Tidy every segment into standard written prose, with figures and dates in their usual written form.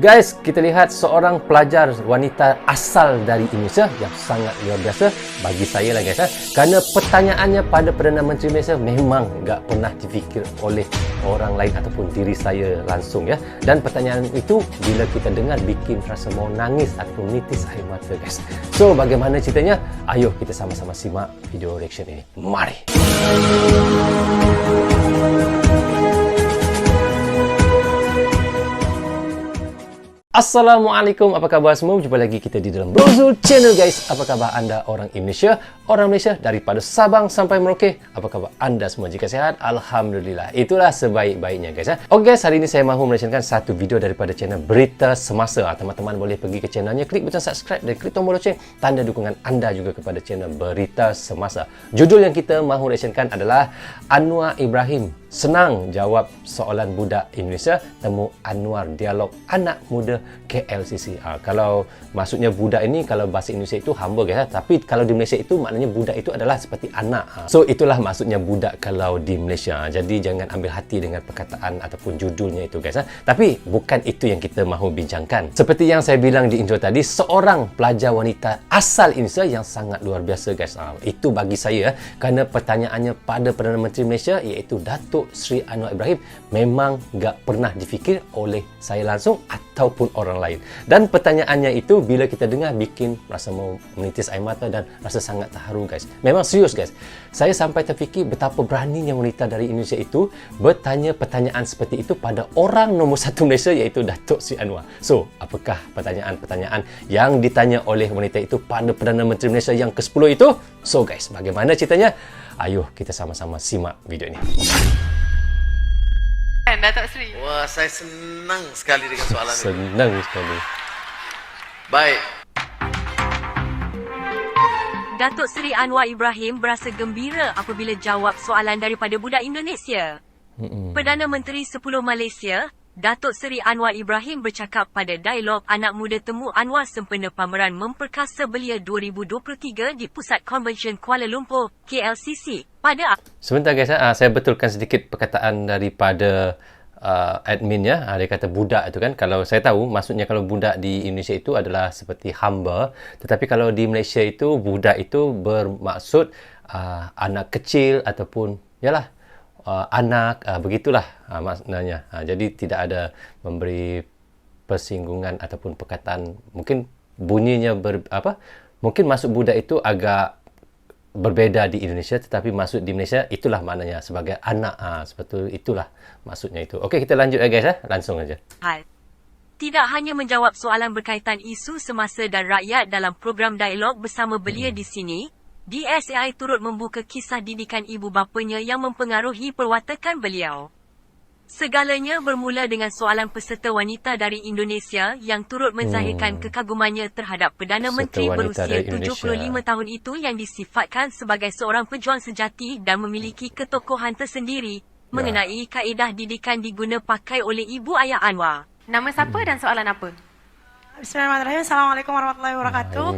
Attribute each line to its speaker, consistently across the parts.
Speaker 1: Guys, kita lihat seorang pelajar wanita asal dari Indonesia yang sangat luar biasa bagi saya lah guys. Kerana pertanyaannya pada Perdana Menteri Malaysia memang tak pernah difikir oleh orang lain ataupun diri saya langsung ya. Dan pertanyaan itu bila kita dengar bikin rasa mau nangis atau nitis air mata guys. So, bagaimana ceritanya? Ayo kita sama-sama simak video reaction ini. Mari! Assalamualaikum, apa khabar semua? Jumpa lagi kita di dalam Brozul Channel guys. Apa khabar anda orang Indonesia, orang Malaysia daripada Sabang sampai Merauke? Apa khabar anda semua? Jika sehat, Alhamdulillah. Itulah sebaik-baiknya guys. Oke guys, hari ini saya mahu menampilkan satu video daripada channel Berita Semasa. Teman-teman boleh pergi ke channelnya, klik butang subscribe dan klik tombol loceng, tanda dukungan anda juga kepada channel Berita Semasa. Judul yang kita mahu menampilkan adalah Anwar Ibrahim senang jawab soalan budak Indonesia, temu Anwar dialog anak muda KLCC. Kalau maksudnya budak ini, kalau bahasa Indonesia itu hamba guys, tapi kalau di Malaysia itu maknanya budak itu adalah seperti anak. So itulah maksudnya budak kalau di Malaysia. Jadi jangan ambil hati dengan perkataan ataupun judulnya itu guys. Tapi bukan itu yang kita mahu bincangkan. Seperti yang saya bilang di intro tadi, seorang pelajar wanita asal Indonesia yang sangat luar biasa guys. Itu bagi saya kerana pertanyaannya pada Perdana Menteri Malaysia iaitu Datuk Seri Anwar Ibrahim memang tak pernah difikir oleh saya langsung ataupun orang lain. Dan pertanyaannya itu bila kita dengar bikin rasa mau menitis air mata dan rasa sangat terharu guys. Memang serius guys. Saya sampai terfikir betapa beraninya wanita dari Indonesia itu bertanya pertanyaan seperti itu pada orang nombor satu Malaysia iaitu Datuk Seri Anwar. So, apakah pertanyaan-pertanyaan yang ditanya oleh wanita itu pada Perdana Menteri Malaysia yang ke-10 itu? So guys, bagaimana ceritanya? Ayo kita sama-sama simak video ini.
Speaker 2: Datuk Seri.
Speaker 3: Wah, saya senang sekali dengan soalan ini.
Speaker 1: Senang sekali.
Speaker 3: Baik.
Speaker 2: Datuk Seri Anwar Ibrahim berasa gembira apabila jawab soalan daripada budak Indonesia. Perdana Menteri 10 Malaysia, Datuk Seri Anwar Ibrahim bercakap pada dialog Anak Muda Temu Anwar sempena pameran Memperkasa Belia 2023 di Pusat Konvensyen Kuala Lumpur, KLCC.
Speaker 1: Sebentar guys, saya betulkan sedikit perkataan daripada admin ya. Dia kata budak itu kan. Kalau saya tahu, maksudnya kalau budak di Indonesia itu adalah seperti hamba. Tetapi kalau di Malaysia itu, budak itu bermaksud anak kecil ataupun yalah anak, begitulah maknanya. Jadi tidak ada memberi persinggungan ataupun perkataan. Mungkin bunyinya mungkin maksud budak itu agak berbeza di Indonesia, tetapi maksud di Malaysia itulah maknanya sebagai anak. Seperti itulah maksudnya itu. Okey, kita lanjut guys langsung aja.
Speaker 2: Tidak hanya menjawab soalan berkaitan isu semasa dan rakyat dalam program dialog bersama belia di sini, DSAI turut membuka kisah didikan ibu bapanya yang mempengaruhi perwatakan beliau. Segalanya bermula dengan soalan peserta wanita dari Indonesia yang turut menzahirkan kekagumannya terhadap Perdana Menteri berusia 75 tahun itu yang disifatkan sebagai seorang pejuang sejati dan memiliki ketokohan tersendiri mengenai kaedah didikan diguna pakai oleh ibu ayah Anwar. Nama siapa dan soalan apa?
Speaker 4: Bismillahirrahmanirrahim. Assalamualaikum warahmatullahi wabarakatuh.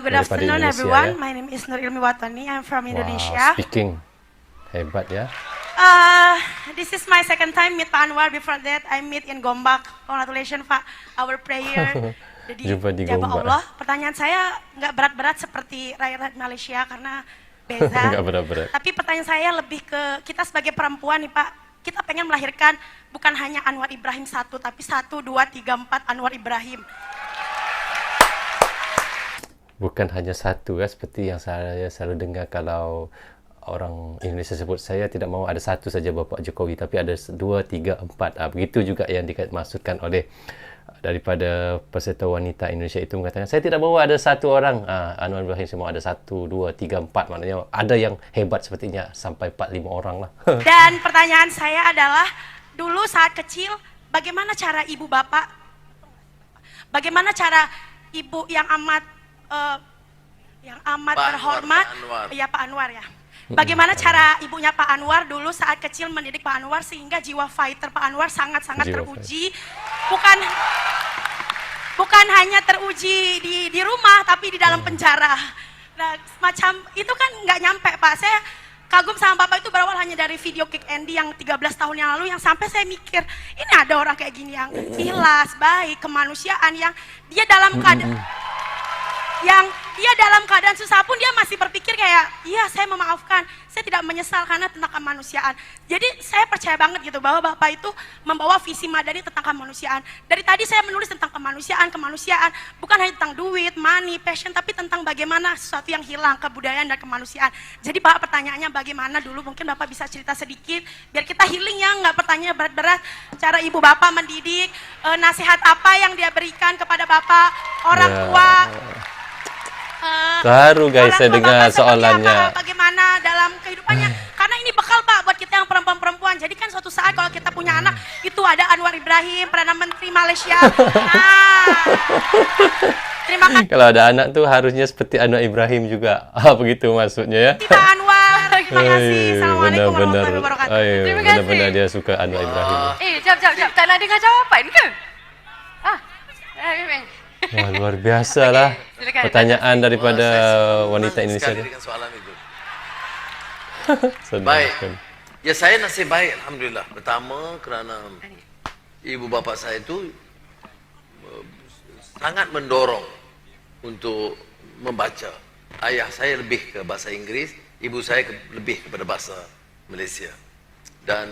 Speaker 4: Good afternoon everyone. My name is Nur Ilmi Watani. I'm from Indonesia.
Speaker 1: Speaking hebat ya.
Speaker 4: This is my second time meet Pak Anwar. Before that, I meet in Gombak. Congratulations Pak, our prayer. Jadi,
Speaker 1: jumpa di
Speaker 4: jaba
Speaker 1: Gombak.
Speaker 4: Allah. Pertanyaan saya nggak berat-berat seperti rakyat Malaysia karena beza.
Speaker 1: Nggak berat-berat.
Speaker 4: Tapi pertanyaan saya lebih ke kita sebagai perempuan nih Pak. Kita pengen melahirkan bukan hanya Anwar Ibrahim satu, tapi 1, 2, 3, 4 Anwar Ibrahim.
Speaker 1: Bukan hanya satu seperti yang saya selalu dengar kalau orang Indonesia sebut, saya tidak mahu ada satu saja Bapak Jokowi, tapi ada 2, 3, 4. Begitu juga yang dimaksudkan oleh daripada peserta wanita Indonesia itu mengatakan, saya tidak mahu ada satu orang Anwar Ibrahim, semua ada 1, 2, 3, 4. Maknanya ada yang hebat sepertinya sampai 4, 5 orang lah.
Speaker 4: Dan pertanyaan saya adalah, dulu saat kecil, bagaimana cara ibu bapak, bagaimana cara ibu yang amat terhormat, ya Pak Anwar ya. Bagaimana cara ibunya Pak Anwar dulu saat kecil mendidik Pak Anwar sehingga jiwa fighter Pak Anwar sangat-sangat teruji. Bukan hanya teruji di rumah, tapi di dalam penjara. Nah, semacam itu kan nggak nyampe Pak. Saya kagum sama Bapak itu berawal hanya dari video Kick Andy yang 13 tahun yang lalu, yang sampai saya mikir, ini ada orang kayak gini yang ikhlas, baik, kemanusiaan, yang dia dalam keadaan susah pun dia masih berpikir kayak, iya saya memaafkan, saya tidak menyesal karena tentang kemanusiaan. Jadi saya percaya banget gitu bahwa Bapak itu membawa visi Madani tentang kemanusiaan. Dari tadi saya menulis tentang kemanusiaan, bukan hanya tentang duit, money, passion, tapi tentang bagaimana sesuatu yang hilang, kebudayaan dan kemanusiaan. Jadi Bapak pertanyaannya bagaimana dulu, mungkin Bapak bisa cerita sedikit, biar kita healing ya, nggak pertanyaan berat-berat. Cara ibu Bapak mendidik, nasihat apa yang dia berikan kepada Bapak, orang tua.
Speaker 1: Baru guys saya dengar soalannya.
Speaker 4: Bagaimana dalam kehidupannya? Karena ini bekal Pak buat kita yang perempuan-perempuan. Jadi kan suatu saat kalau kita punya anak, itu ada Anwar Ibrahim, Perdana Menteri Malaysia. Terima kasih.
Speaker 1: Kalau ada anak tuh harusnya seperti Anwar Ibrahim juga. Begitu maksudnya ya.
Speaker 4: Pak Anwar, terima kasih. Assalamualaikum warahmatullahi wabarakatuh.
Speaker 1: Terima kasih. Benar-benar dia suka Anwar Ibrahim.
Speaker 5: Jap. Tak nak dengar jawapan ke?
Speaker 1: Wah, luar biasa lah pertanyaan daripada wanita
Speaker 3: Senang
Speaker 1: Indonesia.
Speaker 3: sekali dengan soalan itu.
Speaker 1: Senang
Speaker 3: Baik.
Speaker 1: sekali.
Speaker 3: Ya saya nasib baik, alhamdulillah. Pertama kerana ibu bapa saya itu sangat mendorong untuk membaca. Ayah saya lebih ke bahasa Inggeris, ibu saya lebih kepada bahasa Malaysia. Dan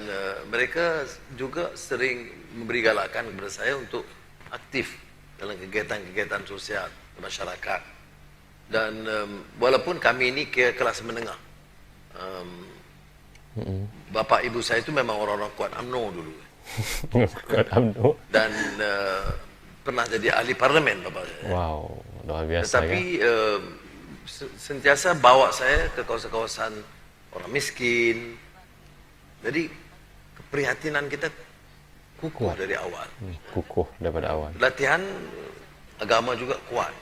Speaker 3: mereka juga sering memberi galakan kepada saya untuk aktif dalam kegiatan-kegiatan sosial masyarakat. Dan walaupun kami ini ke kelas menengah, bapa ibu saya itu memang orang-orang kuat UMNO dulu.
Speaker 1: Kuat UMNO.
Speaker 3: Dan pernah jadi ahli parlimen bapa saya.
Speaker 1: Wow, luar biasa.
Speaker 3: Tetapi sentiasa bawa saya ke kawasan-kawasan orang miskin. Jadi keprihatinan kita kukuh dari awal.
Speaker 1: Kukuh daripada awal.
Speaker 3: Latihan agama juga kuat.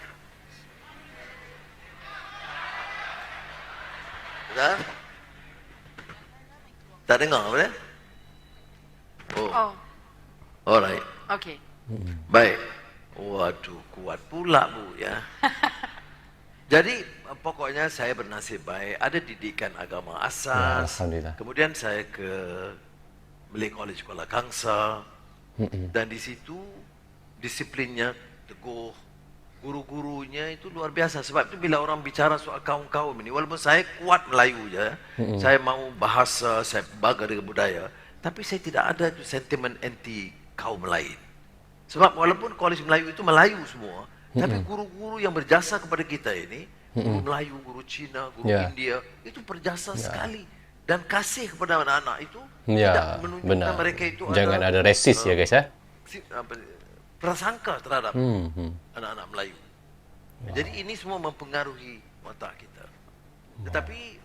Speaker 3: Betul? Tak dengar apa dia?
Speaker 5: Oh,
Speaker 3: Alright.
Speaker 5: okey.
Speaker 3: Baik. Waduh, kuat pula Bu ya. Jadi pokoknya saya bernasib baik. Ada didikan agama asas.
Speaker 1: Ya, alhamdulillah.
Speaker 3: Kemudian saya ke Malay College Kuala Kangsar. Dan di situ disiplinnya teguh. Guru-gurunya itu luar biasa. Sebab itu bila orang bicara soal kaum-kaum ini, walaupun saya kuat Melayu je, saya mau bahasa, saya bangga dengan budaya, tapi saya tidak ada itu sentimen anti kaum lain. Sebab walaupun Koalisi Melayu itu Melayu semua, tapi guru-guru yang berjasa kepada kita ini, guru Melayu, guru Cina, guru India, itu berjasa sekali. Dan kasih kepada anak-anak itu tidak menunjukkan mereka itu
Speaker 1: jangan ada resis ya guys ya.
Speaker 3: Prasangka terhadap anak-anak Melayu. Jadi ini semua mempengaruhi watak kita. Tetapi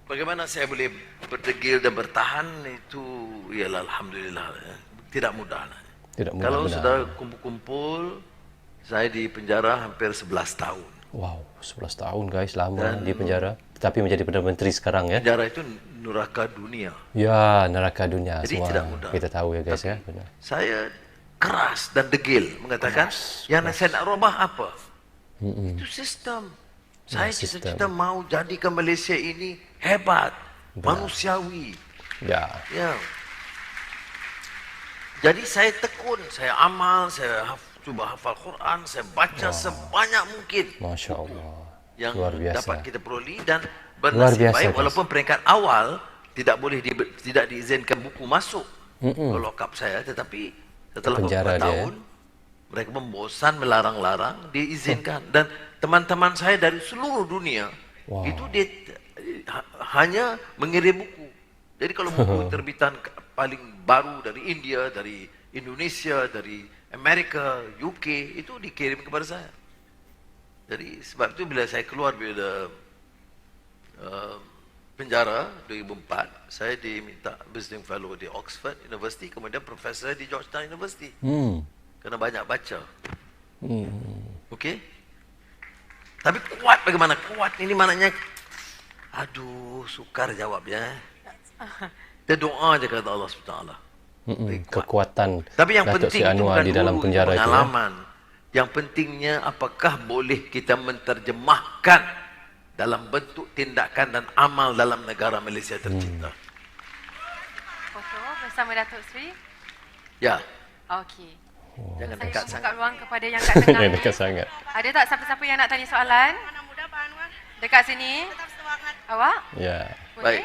Speaker 3: bagaimana saya boleh berdegil dan bertahan itu ialah alhamdulillah ya. Tidak mudah.
Speaker 1: Tidak mudah.
Speaker 3: Kalau sudah kumpul-kumpul, saya di penjara hampir 11 tahun.
Speaker 1: Wow, 11 tahun guys, lama di penjara. Tetapi menjadi Perdana Menteri sekarang ya.
Speaker 3: Penjara itu neraka dunia.
Speaker 1: Ya, neraka dunia.
Speaker 3: Jadi
Speaker 1: semua
Speaker 3: tidak mudah.
Speaker 1: kita tahu ya guys.
Speaker 3: Tapi
Speaker 1: ya. Benar.
Speaker 3: Saya keras dan degil mengatakan yang saya nak rubah apa? Itu sistem. Saya cita-cita mau jadikan Malaysia ini hebat, manusiawi.
Speaker 1: Ya.
Speaker 3: Ya. Jadi saya tekun, saya amal, saya cuba hafal Quran, saya baca sebanyak mungkin.
Speaker 1: Masya Allah.
Speaker 3: Yang
Speaker 1: luar biasa.
Speaker 3: dapat kita peroleh dan
Speaker 1: Luar
Speaker 3: bernasib
Speaker 1: biasa,
Speaker 3: baik
Speaker 1: guys.
Speaker 3: walaupun peringkat awal tidak boleh tidak diizinkan buku masuk ke lokap saya, tetapi setelah
Speaker 1: Penjara
Speaker 3: beberapa
Speaker 1: dia,
Speaker 3: tahun mereka membosan melarang-larang diizinkan. Dan teman-teman saya dari seluruh dunia itu dia hanya mengirim buku. Jadi kalau buku terbitan paling baru dari India, dari Indonesia, dari Amerika, UK itu dikirim kepada saya. Jadi sebab itu bila saya keluar bila penjara 2004, saya diminta visiting fellow di Oxford University, kemudian profesor di Georgetown University. Kerana banyak baca. Okey? Tapi kuat bagaimana? Kuat ini maknanya, aduh, sukar jawabnya. Dia doa je kata Allah SWT.
Speaker 1: Kekuatan
Speaker 3: Tapi yang
Speaker 1: Datuk
Speaker 3: penting
Speaker 1: Seri
Speaker 3: itu
Speaker 1: Anwar
Speaker 3: bukan
Speaker 1: di dalam
Speaker 3: dulu,
Speaker 1: penjara itu.
Speaker 3: pengalaman. Yang pentingnya apakah boleh kita menterjemahkan dalam bentuk tindakan dan amal dalam negara Malaysia tercinta.
Speaker 5: Foto bersama Datuk Seri.
Speaker 3: Ya,
Speaker 5: Okey.
Speaker 3: jangan
Speaker 5: Saya
Speaker 3: dekat
Speaker 5: buka
Speaker 3: sangat.
Speaker 5: ruang kepada yang kat tengah ni.
Speaker 1: Dekat sangat.
Speaker 5: Ada tak siapa-siapa yang nak tanya soalan?
Speaker 4: Anak muda Pak Anwar,
Speaker 5: Dekat sini.
Speaker 4: tetap semangat.
Speaker 5: Awak?
Speaker 1: Ya.
Speaker 5: Boleh?
Speaker 3: Baik.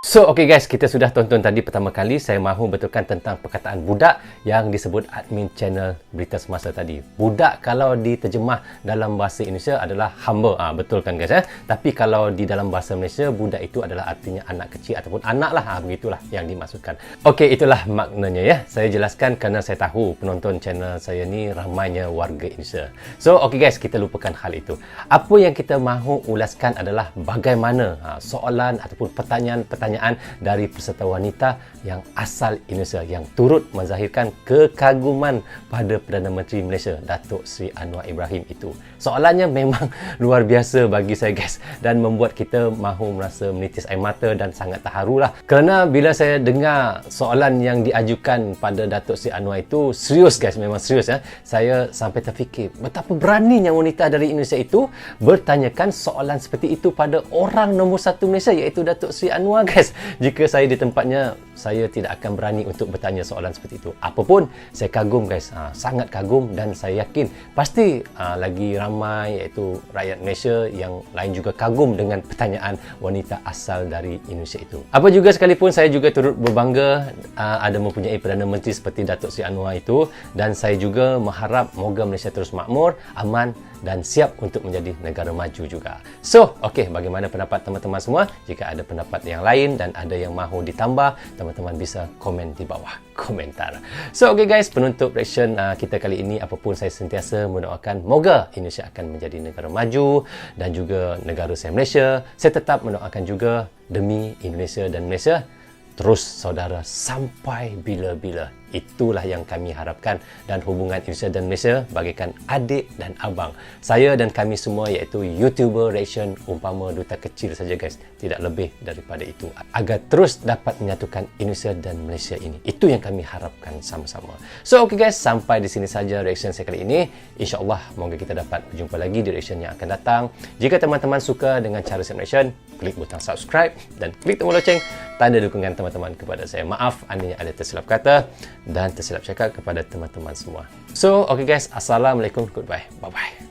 Speaker 1: So, okay guys, kita sudah tonton tadi pertama kali. Saya mahu betulkan tentang perkataan budak yang disebut admin channel Berita Semasa tadi. Budak kalau diterjemah dalam bahasa Indonesia adalah hamba. Betul kan guys? Tapi kalau di dalam bahasa Malaysia, budak itu adalah artinya anak kecil ataupun anak lah. Begitulah yang dimaksudkan. Okay, itulah maknanya ya. Saya jelaskan kerana saya tahu penonton channel saya ni ramainya warga Indonesia. So, okay guys, kita lupakan hal itu. Apa yang kita mahu ulaskan adalah bagaimana soalan ataupun pertanyaan dari peserta wanita yang asal Indonesia yang turut menzahirkan kekaguman pada Perdana Menteri Malaysia Datuk Seri Anwar Ibrahim itu. Soalannya memang luar biasa bagi saya guys dan membuat kita mahu merasa menitis air mata dan sangat terharulah. Kerana bila saya dengar soalan yang diajukan pada Datuk Seri Anwar itu serius guys, memang serius ya. Saya sampai terfikir betapa beraninya wanita dari Indonesia itu bertanyakan soalan seperti itu pada orang nombor satu Malaysia iaitu Datuk Seri Anwar guys. Jika saya di tempatnya, saya tidak akan berani untuk bertanya soalan seperti itu. Apapun, saya kagum guys, sangat kagum dan saya yakin pasti lagi ramai iaitu rakyat Malaysia yang lain juga kagum dengan pertanyaan wanita asal dari Indonesia itu. Apa juga sekalipun, saya juga turut berbangga ada mempunyai Perdana Menteri seperti Datuk Seri Anwar itu dan saya juga mengharap moga Malaysia terus makmur, aman dan siap untuk menjadi negara maju juga. So, okey, bagaimana pendapat teman-teman semua? Jika ada pendapat yang lain dan ada yang mahu ditambah, teman-teman bisa komen di bawah komentar. So, okey guys, penutup reaction kita kali ini, apapun saya sentiasa mendoakan moga Indonesia akan menjadi negara maju dan juga negara saya Malaysia. Saya tetap mendoakan juga demi Indonesia dan Malaysia terus saudara sampai bila-bila. Itulah yang kami harapkan dan hubungan Indonesia dan Malaysia bagaikan adik dan abang. Saya dan kami semua iaitu YouTuber reaction umpama duta kecil saja guys. Tidak lebih daripada itu. Agar terus dapat menyatukan Indonesia dan Malaysia ini. Itu yang kami harapkan sama-sama. So okay guys, sampai di sini saja reaction saya kali ini. InsyaAllah moga kita dapat berjumpa lagi di reaction yang akan datang. Jika teman-teman suka dengan cara saya reaction, klik butang subscribe dan klik tombol loceng tanda dukungan teman-teman kepada saya. Maaf andainya ada tersilap kata dan tersilap cakap kepada teman-teman semua. So, okay guys, Assalamualaikum, goodbye, bye-bye.